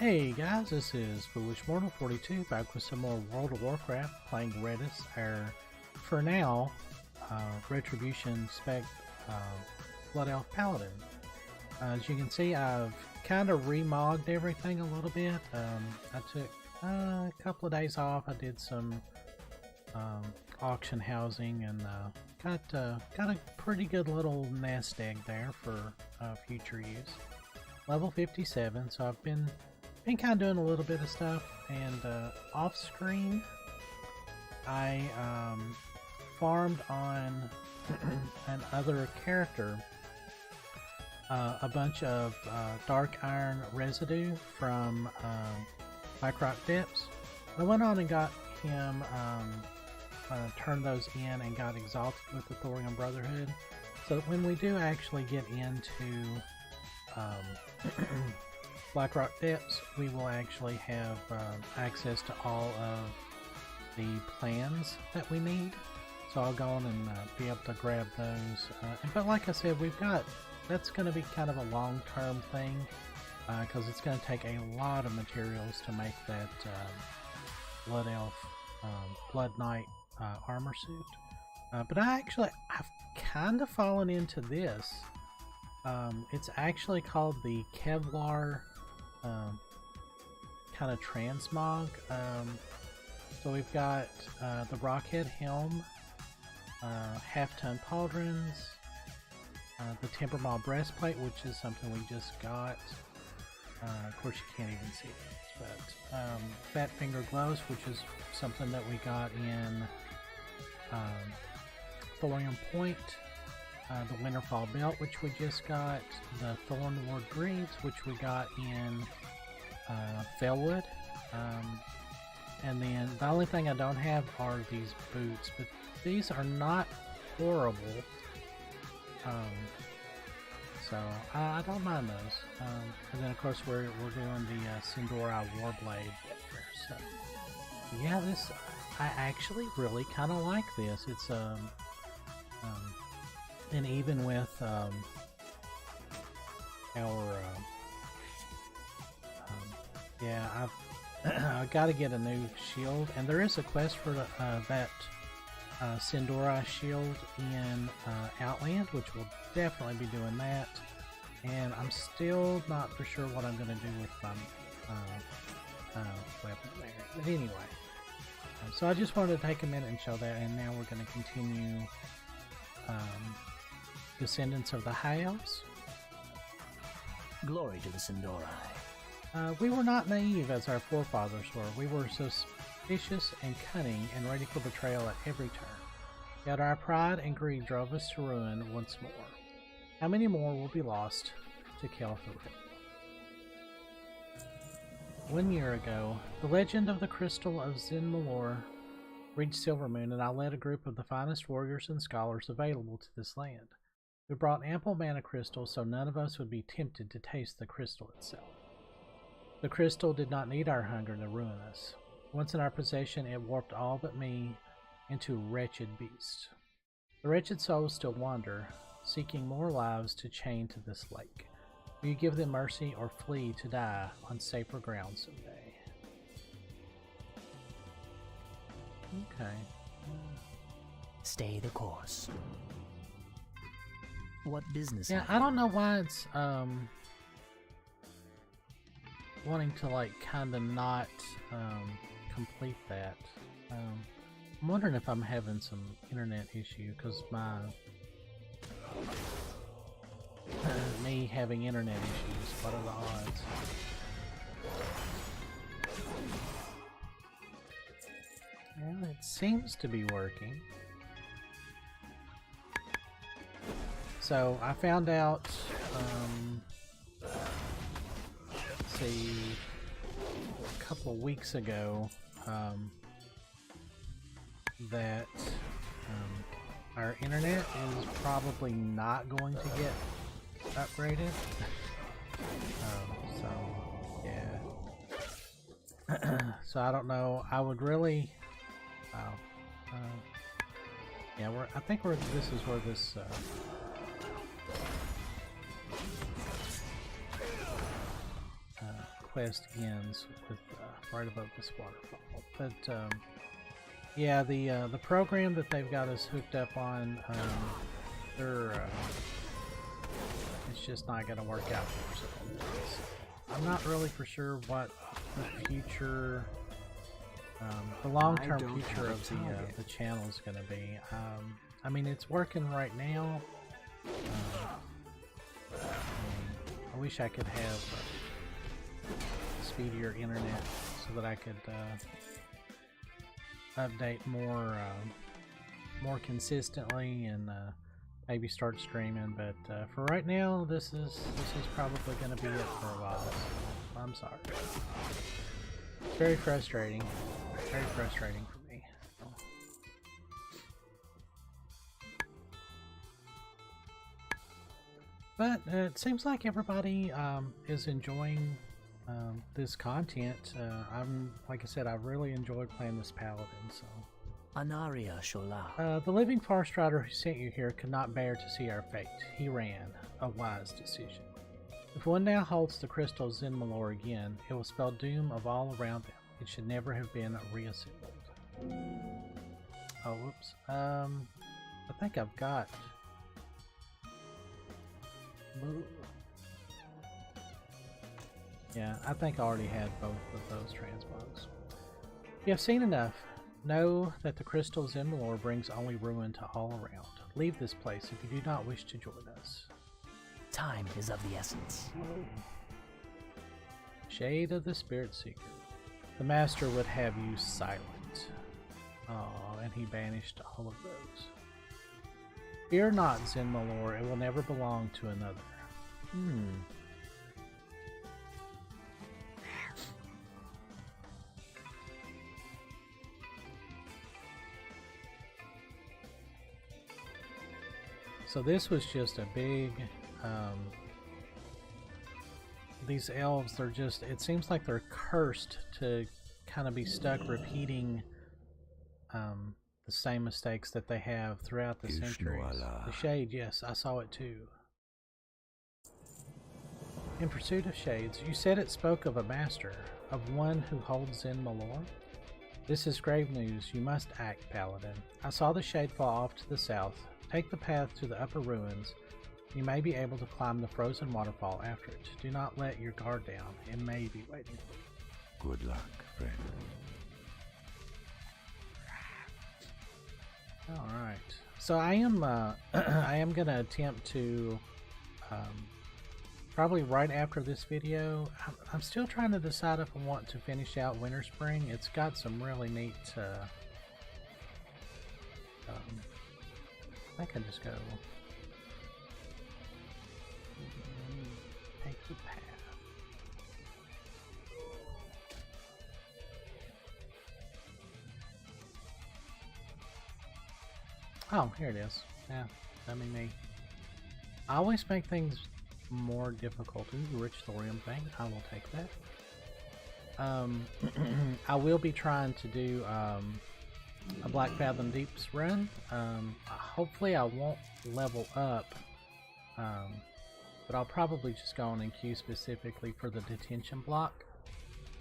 Hey guys, this is Foolish Mortal 42 back with some more World of Warcraft playing Redis, our, for now, Retribution Spec Blood Elf Paladin. As you can see, I've kind of remogged everything a little bit. I took a couple of days off. I did some auction housing and got a pretty good little nest egg there for future use. Level 57, so I've been kind of doing a little bit of stuff, and off screen I farmed on another character a bunch of dark iron residue from Blackrock Depths. I went on and got him turned those in and got exalted with the Thorium Brotherhood, so that when we do actually get into Blackrock Depths, we will actually have access to all of the plans that we need. So I'll go on and be able to grab those. But like I said, that's going to be kind of a long-term thing, because it's going to take a lot of materials to make that Blood Elf, Blood Knight armor suit. But I've kind of fallen into this. It's actually called the Kevlar kind of transmog. So we've got the Rockhead Helm, half-ton pauldrons, the Timbermaw breastplate, which is something we just got. Of course, you can't even see it, but Fat Finger gloves, which is something that we got in Thorium Point. The Winterfall belt, which we just got, the Thornward greaves, which we got in Felwood, and then the only thing I don't have are these boots, but these are not horrible, so I don't mind those. And then of course we're doing the Sindora Warblade there, so yeah, I actually really kind of like this. It's and even with yeah, I've got to get a new shield, and there is a quest for that Sindora shield in Outland, which we'll definitely be doing that. And I'm still not for sure what I'm going to do with my weapon there. But anyway, so I just wanted to take a minute and show that, and now we're going to continue Descendants of the High Elves. Glory to the Sindorai. We were not naive as our forefathers were. We were suspicious and cunning and ready for betrayal at every turn. Yet our pride and greed drove us to ruin once more. How many more will be lost to Kel'Thuzad? 1 year ago, the legend of the Crystal of Zin Malor reached Silvermoon, and I led a group of the finest warriors and scholars available to this land. We brought ample mana crystals so none of us would be tempted to taste the crystal itself. The crystal did not need our hunger to ruin us. Once in our possession, it warped all but me into wretched beasts. The wretched souls still wander, seeking more lives to chain to this lake. Will you give them mercy or flee to die on safer ground someday? Okay. Stay the course. What business? Yeah, I don't know why it's wanting to like kind of not complete that. I'm wondering if I'm having some internet issue, because my me having internet issues. What are the odds? Well, it seems to be working. So I found out, let's see, a couple of weeks ago, that our internet is probably not going to get upgraded. So yeah. So I don't know. I would really. Yeah, I think this is where this. quest ends with right above this waterfall. But yeah, the program that they've got us hooked up on, it's just not going to work out for us. I'm not really for sure what the future, the long-term future of the channel is going to be. I mean, it's working right now. I wish I could have speedier internet so that I could update more consistently and maybe start streaming. But for right now, this is probably going to be it for a while. So I'm sorry. It's very frustrating. Very frustrating for me. But it seems like everybody is enjoying this content. Like I said, I really enjoyed playing this Paladin. So, Anaria Shola. the living forest rider who sent you here could not bear to see our fate. He ran, a wise decision. If one now holds the crystal Zinmalor again, it will spell doom of all around them. It should never have been reassembled. Oh, whoops. I think I've got. Yeah, I think I already had both of those transmogs. You have seen enough. Know that the crystal Zinmalor brings only ruin to all around. Leave this place if you do not wish to join us. Time is of the essence. Shade of the Spirit Seeker. The Master would have you silent. Oh, and he banished all of those. Fear not, Zinmalor, it will never belong to another. So this was just a big, these elves, they're just, it seems like they're cursed to kind of be stuck repeating the same mistakes that they have throughout the centuries. The Shade, yes, I saw it too. In pursuit of shades, you said it spoke of a master, of one who holds Zinmalor? This is grave news. You must act, Paladin. I saw the shade fall off to the south. Take the path to the upper ruins. You may be able to climb the frozen waterfall after it. Do not let your guard down. It may be waiting for you. Good luck, friend. Alright. So I am I am gonna attempt to probably right after this video. I'm still trying to decide if I want to finish out Winterspring. It's got some really neat I can just go take the path. Oh, here it is. Yeah, dummy me. I always make things more difficult. Ooh, rich thorium thing. I will take that. I will be trying to do a Black Fathom Deeps run. Hopefully I won't level up, but I'll probably just go on and queue specifically for the detention block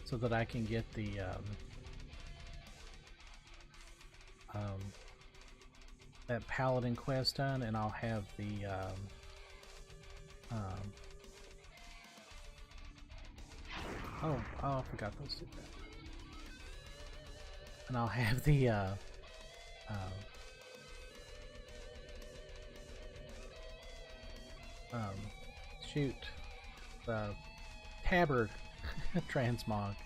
so that I can get the that Paladin quest done, and I'll have the oh, I forgot those did that. And I'll have the shoot, the tabard transmog.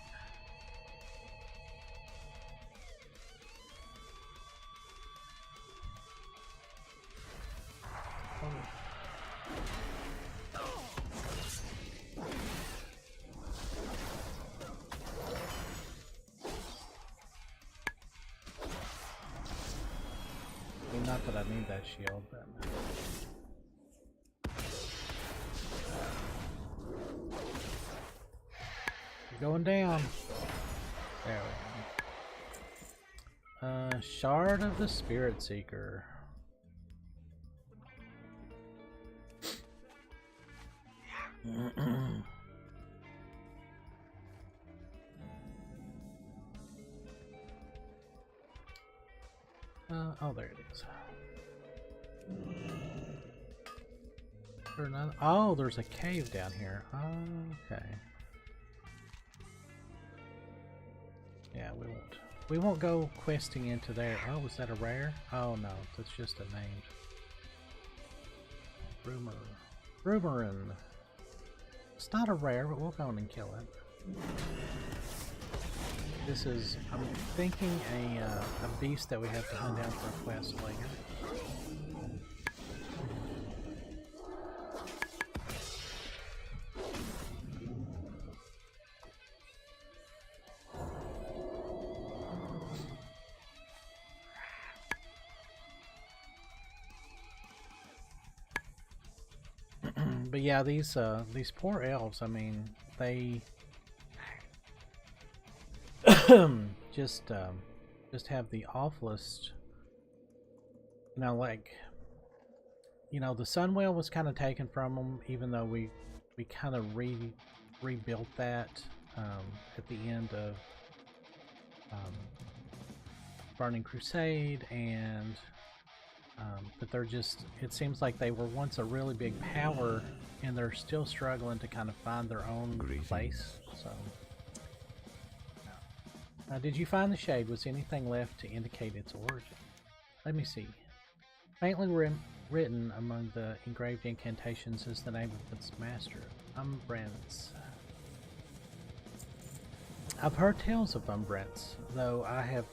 Not that I need that shield, but you're going down. There we go. Shard of the Spirit Seeker. Oh, there it is. There none? Oh, there's a cave down here. Okay. Yeah, we won't go questing into there. Oh, was that a rare? Oh no, that's just a named Rumorin. It's not a rare, but we'll go in and kill it. This is, I'm thinking, a beast that we have to hunt down for a quest later. But yeah, these poor elves, I mean, they just have the awfulest, you know, like, you know, the Sunwell was kind of taken from them, even though we kind of rebuilt that at the end of Burning Crusade, and but they're just, it seems like they were once a really big power and they're still struggling to kind of find their own place. So did you find the shade? Was anything left to indicate its origin? Let me see. Faintly written among the engraved incantations is the name of its master, Umbrance. I've heard tales of Umbrance, though I have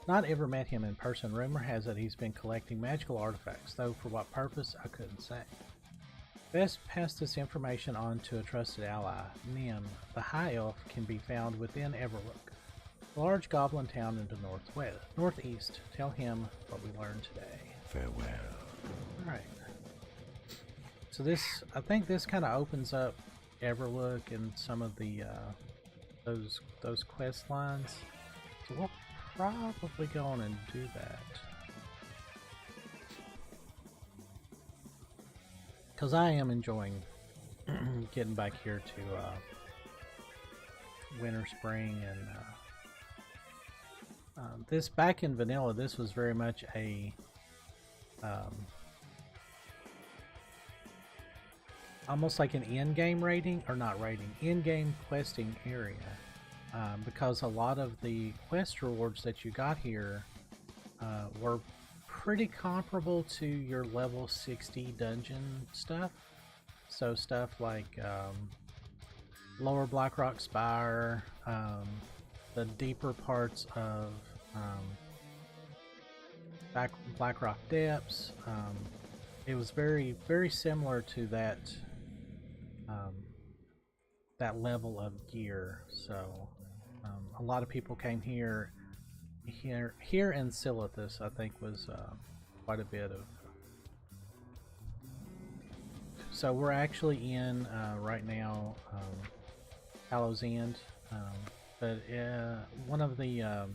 not ever met him in person. Rumor has it he's been collecting magical artifacts, though for what purpose I couldn't say. Best pass this information on to a trusted ally. Nim, the High Elf, can be found within Everlook, a large goblin town in the northeast. Tell him what we learned today. Farewell. Alright. So this, I think this kind of opens up Everlook and some of the those quest lines. So we'll probably go on and do that. Because I am enjoying getting back here to Winterspring, and this, back in vanilla, this was very much a almost like an in-game raiding, or not raiding, in-game questing area, because a lot of the quest rewards that you got here were pretty comparable to your level 60 dungeon stuff. So stuff like Lower Blackrock Spire, the deeper parts of Blackrock Depths. It was very, very similar to that that level of gear. So a lot of people came here in Silithus, I think, was quite a bit of. So we're actually in right now Hallow's End, but one of the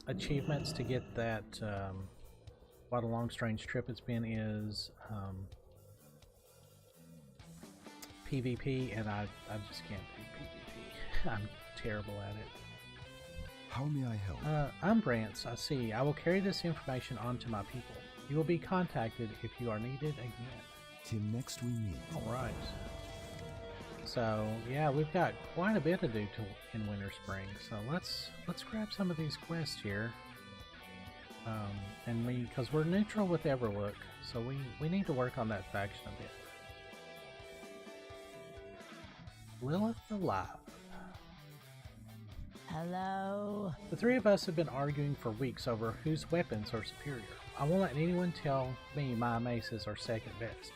achievements to get that what a long strange trip it's been is PvP, and I just can't do PvP. I'm terrible at it. How may I help? I'm Brance, I see. I will carry this information on to my people. You will be contacted if you are needed again. Till next we meet. Alright. So, yeah, we've got quite a bit to do in Winterspring. So let's grab some of these quests here. And because we're neutral with Everlook, so we need to work on that faction a bit. Lilith alive. Hello? The three of us have been arguing for weeks over whose weapons are superior. I won't let anyone tell me my maces are second best.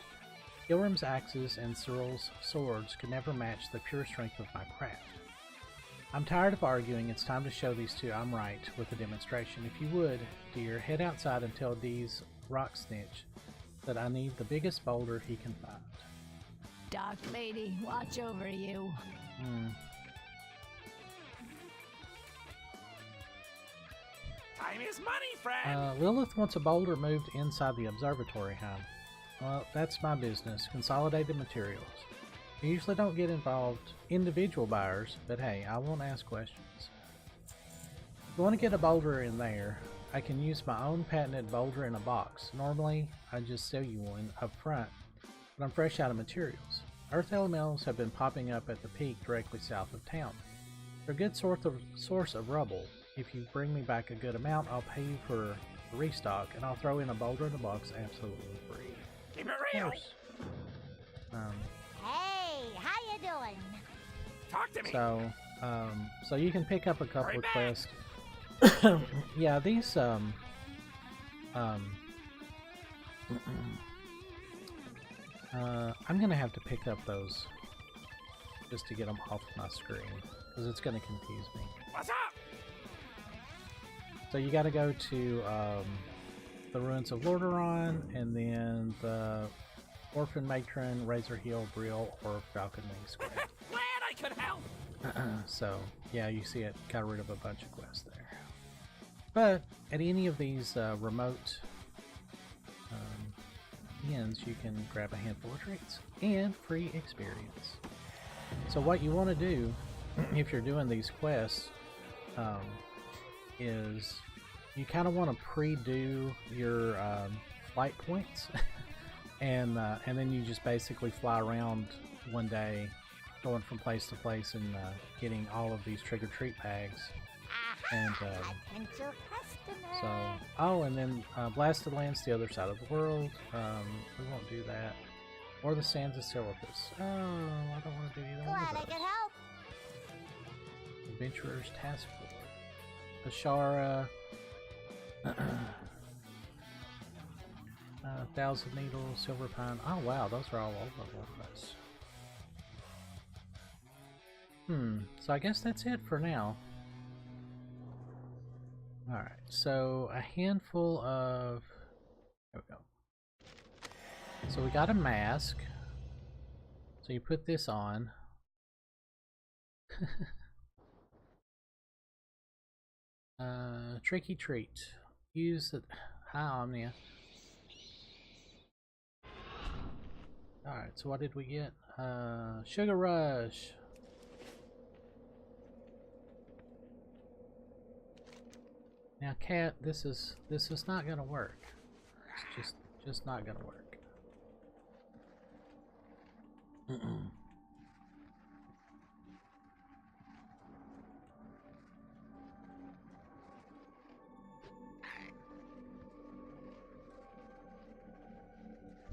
Ilrim's axes and Cyril's swords could never match the pure strength of my craft. I'm tired of arguing. It's time to show these two I'm right with a demonstration. If you would, dear, head outside and tell Dee's rock snitch that I need the biggest boulder he can find. Dark Lady, watch over you. Time is money, friend! Lilith wants a boulder moved inside the observatory, huh? Well, that's my business. Consolidated materials. I usually don't get involved individual buyers, but hey, I won't ask questions. If you want to get a boulder in there, I can use my own patented boulder in a box. Normally, I just sell you one up front, but I'm fresh out of materials. Earth elementals have been popping up at the peak directly south of town. They're a good source of rubble. If you bring me back a good amount, I'll pay you for a restock, and I'll throw in a boulder in the box absolutely free. Keep it real. Hey, how you doing? Talk to me. So you can pick up a couple of quests. Yeah, these I'm gonna have to pick up those just to get them off my screen because it's gonna confuse me. What's up? So you got to go to the ruins of Lordaeron, and then the Orphan Matron, Razor Hill, Brill, or Falcon Wing Square. Glad I could help. So yeah, you see it got rid of a bunch of quests there. But at any of these remote inns, you can grab a handful of traits and free experience. So what you want to do if you're doing these quests is you kind of want to pre-do your flight points and then you just basically fly around one day going from place to place and getting all of these trick-or-treat bags. And and then Blasted Lands, the other side of the world. We won't do that. Or the Sands of Syllabus. Oh, I don't want to do either one of those. help. Adventurer's Task Force. Ashara. Thousand Needles, Silver Pine. Oh wow, those are all over the place. So I guess that's it for now. Alright, so a handful of... There we go. So we got a mask. So you put this on. Tricky treat. Use it. Hi, Omnia. Alright, so what did we get? Sugar Rush. Now, Cat, this is not gonna work. It's just not gonna work.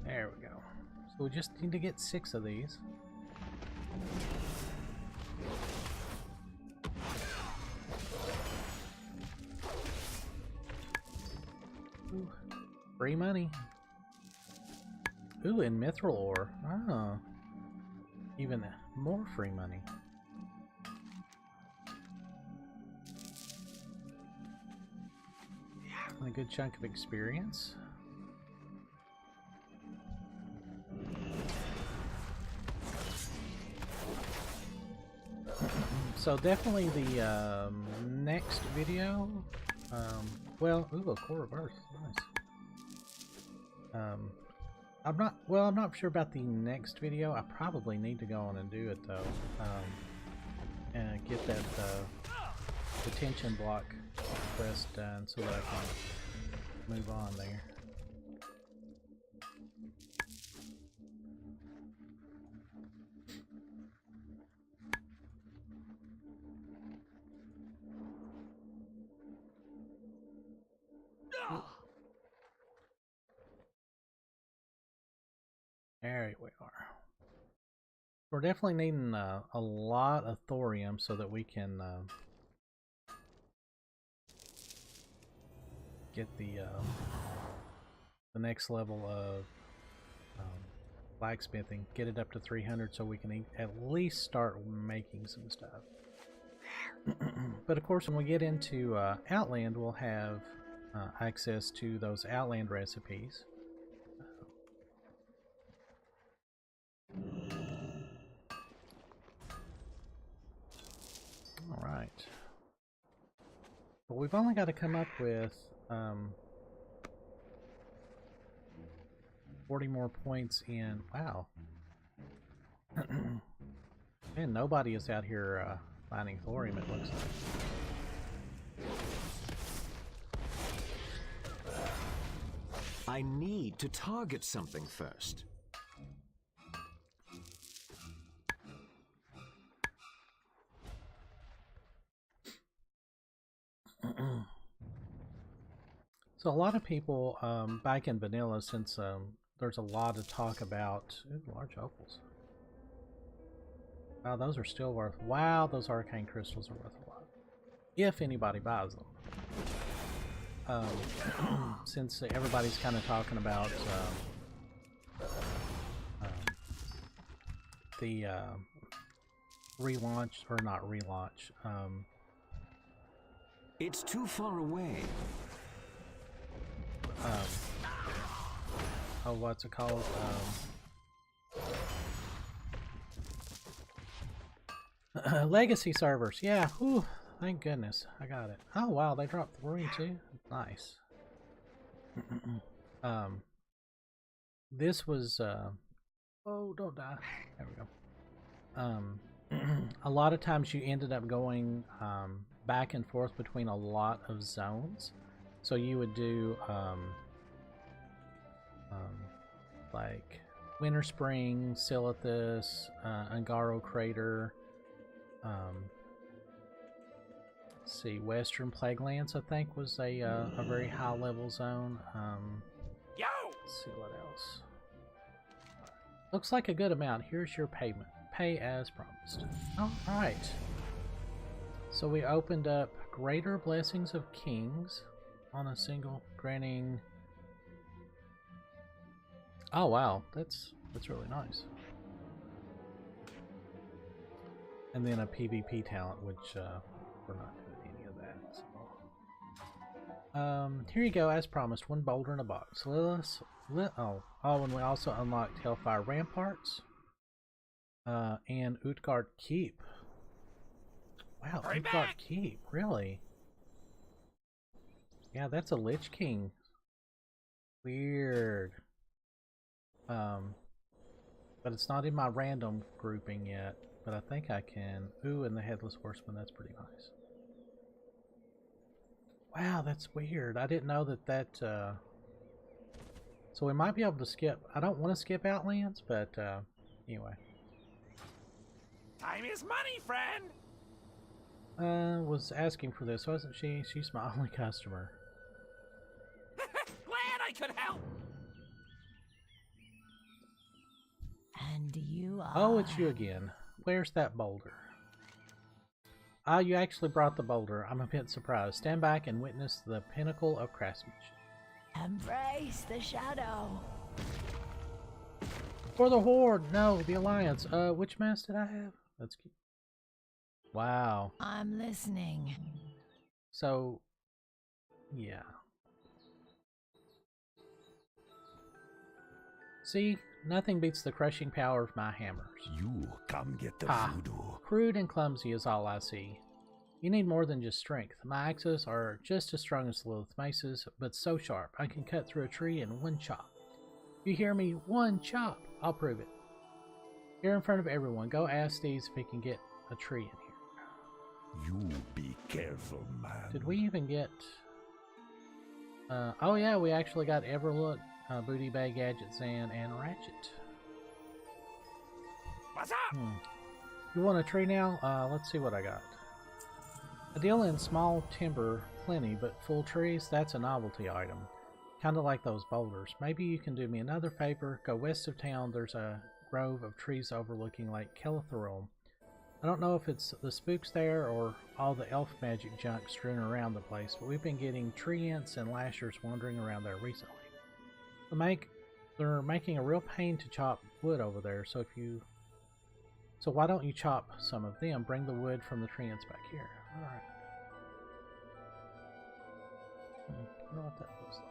There we go. So we just need to get 6 of these. Ooh, free money. Ooh, and mithril ore. Oh, even more free money. And a good chunk of experience. So definitely the next video, well, ooh, a core of earth, nice. I'm not sure about the next video. I probably need to go on and do it though, and get that detention block quest done so that I can move on there. There we are. We're definitely needing a lot of thorium so that we can get the next level of blacksmithing, get it up to 300 so we can at least start making some stuff. But of course when we get into Outland, we'll have access to those Outland recipes. Alright. But we've only got to come up with 40 more points in... Wow. And nobody is out here mining thorium, it looks like. I need to target something first. So a lot of people back in vanilla, since there's a lot of talk about large opals. Wow, those are still worth. Wow, those arcane crystals are worth a lot if anybody buys them. Since everybody's kind of talking about the relaunch, or not relaunch. It's too far away. Oh, what's it called? Legacy servers. Yeah. Whew, thank goodness. I got it. Oh, wow. They dropped 3 too. Nice. This was, oh, don't die. There we go. A lot of times you ended up going, back and forth between a lot of zones. So you would do, like Winterspring, Silithus, Ungaro Crater, let's see, Western Plaguelands, I think, was a very high level zone. Yo! Let's see what else. Looks like a good amount. Here's your payment. Pay as promised. Alright. So we opened up Greater Blessings of Kings on a single, granting... Oh wow, that's really nice. And then a PvP talent, which we're not doing any of that. So. Here you go, as promised, 1 boulder in a box. And we also unlocked Hellfire Ramparts and Utgard Keep. Wow, Hurry Utgard back! Keep, really? Yeah, that's a Lich King. Weird. But it's not in my random grouping yet. But I think I can. Ooh, and the Headless Horseman, that's pretty nice. Wow, that's weird. I didn't know that so we might be able to skip. I don't want to skip Outlands, but anyway. Time is money, friend! Was asking for this, wasn't she? She's my only customer. Glad I could help! And you are... Oh, it's you again. Where's that boulder? Ah, you actually brought the boulder. I'm a bit surprised. Stand back and witness the pinnacle of craftsmanship. Embrace the shadow. For the Horde! No, the Alliance. Which mask did I have? That's cute. Wow. I'm listening. So, yeah. See? Nothing beats the crushing power of my hammers. You come get the voodoo. Crude and clumsy is all I see. You need more than just strength. My axes are just as strong as Lilith maces, but so sharp I can cut through a tree in 1 chop. You hear me? 1 chop! I'll prove it. Here in front of everyone, go ask Steve if he can get a tree in here. You be careful, man. Did we even get... oh yeah, we actually got Everlook, Booty Bag, Gadget, Zan, and Ratchet. What's up? You want a tree now? Let's see what I got. A deal in small timber, plenty, but full trees, that's a novelty item. Kinda like those boulders. Maybe you can do me another favor. Go west of town, there's a grove of trees overlooking Lake Kelithoril. I don't know if it's the spooks there or all the elf magic junk strewn around the place, but we've been getting tree ants and lashers wandering around there recently. They're making a real pain to chop wood over there, so why don't you chop some of them? Bring the wood from the tree ants back here. Alright. I don't know what that looks like.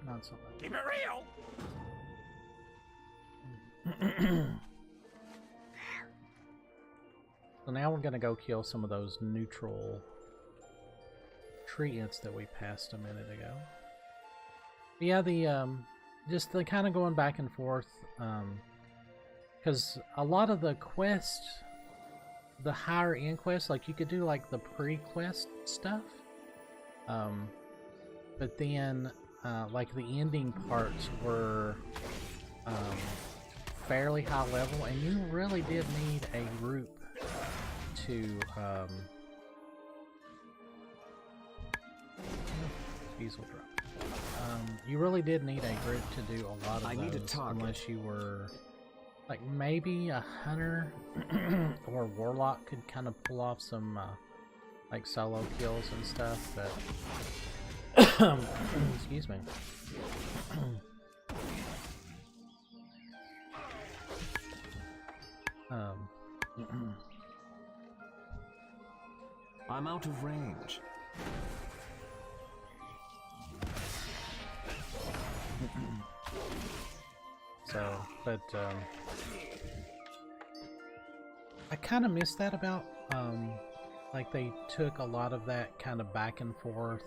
Not so much. Keep it real! So now we're gonna go kill some of those neutral treants that we passed a minute ago. But yeah, the just the kind of going back and forth, because a lot of the quests, the higher end quests, like you could do like the pre-quest stuff, but then like the ending parts were fairly high level, and you really did need a group to diesel drop. You really did need a group to do a lot of those, unless you were like maybe a hunter or a warlock could kind of pull off some like solo kills and stuff, but excuse me. I'm out of range. So, but I kind of miss that about like they took a lot of that kind of back and forth,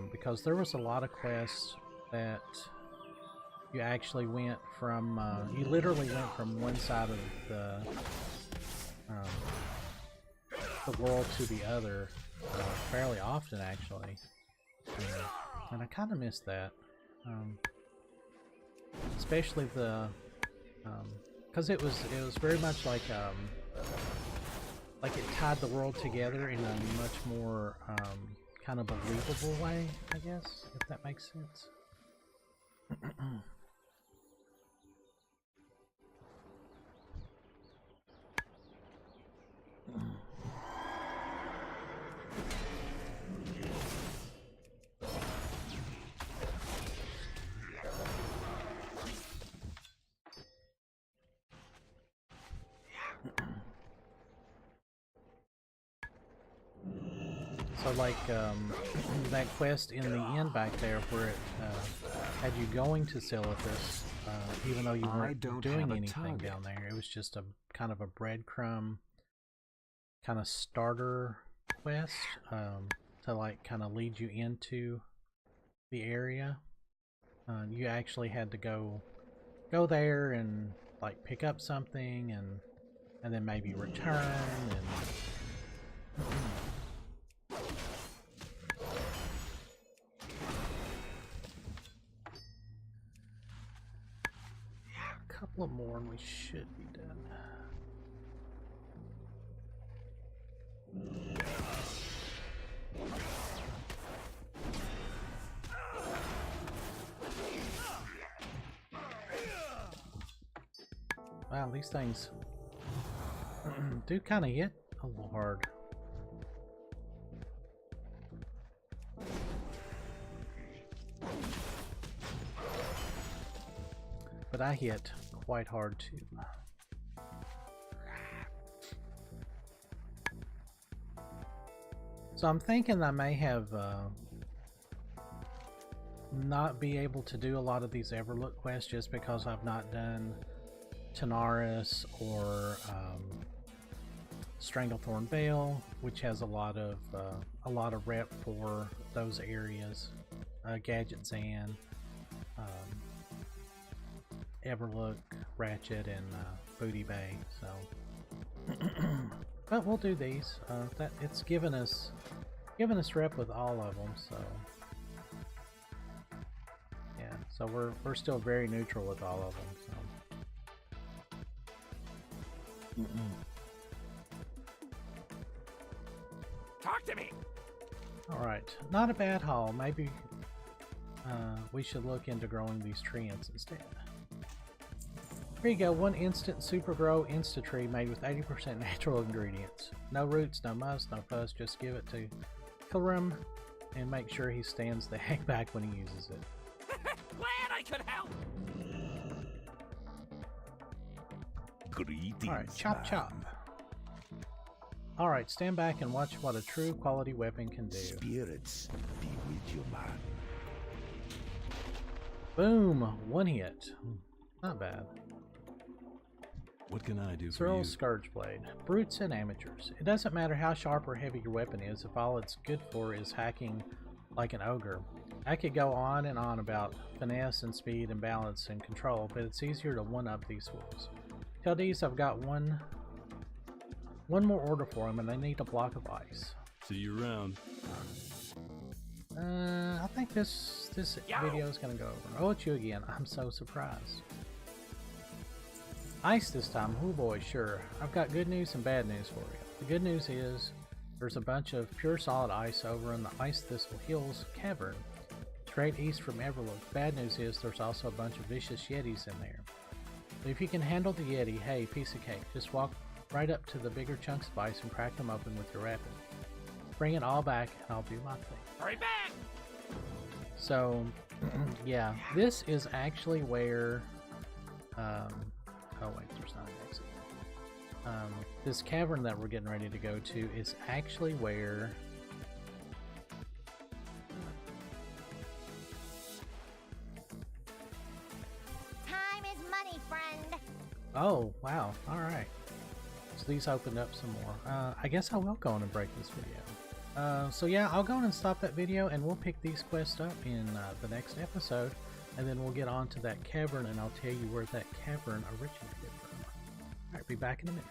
because there was a lot of quests that you actually went from you literally went from one side of the world to the other fairly often, actually, and I kind of miss that, especially the because it was very much like it tied the world together in a much more kind of believable way, I guess, if that makes sense. So like that quest in the end back there where it had you going to Silithus, even though you weren't doing anything down there, it was just a kind of a breadcrumb kind of starter quest to like kind of lead you into the area. You actually had to go there and like pick up something and then maybe return and a couple more and we should be done. Wow, these things do kind of hit a little hard. But I hit quite hard too. So I'm thinking I may have not be able to do a lot of these Everlook quests just because I've not done Tanaris or Stranglethorn Vale, which has a lot of rep for those areas. Gadget Zan, Everlook, Ratchet, and Booty Bay. So, but we'll do these. That it's given us rep with all of them. So, yeah. So we're still very neutral with all of them. So. Talk to me. Alright, not a bad haul. Maybe we should look into growing these treants instead. Here you go, one instant super grow insta tree made with 80% natural ingredients. No roots, no muss, no fuss, just give it to Kilrim and make sure he stands the heck back when he uses it. Glad I could help. Greetings, Alright, chop man. chop. Alright, stand back and watch what a true quality weapon can do. Spirits be with you, man. Boom! One hit. Not bad. What can I do for Cyril you? Scourge Blade. Brutes and amateurs. It doesn't matter how sharp or heavy your weapon is if all it's good for is hacking like an ogre. I could go on and on about finesse and speed and balance and control, but it's easier to one-up these fools. Tell these I've got one more order for them and they need a block of ice. See you around. I think this video is gonna go over. Oh, it's you again. I'm so surprised. Ice this time. Oh boy, sure. I've got good news and bad news for you. The good news is there's a bunch of pure solid ice over in the Ice Thistle Hills cavern, straight east from Everlook. Bad news is there's also a bunch of vicious yetis in there. But if you can handle the yeti, hey, piece of cake. Just walk right up to the bigger chunks of ice and crack them open with your weapon. Bring it all back and I'll do my thing. Hurry back! So, yeah, this is actually where, oh wait, there's not an exit. This cavern that we're getting ready to go to is actually where, Time is money, friend. oh, wow, alright. So these opened up some more. I guess I will go on and break this video. So yeah, I'll go on and stop that video and we'll pick these quests up in the next episode. And then we'll get on to that cavern and I'll tell you where that cavern originated from. Alright, be back in a minute.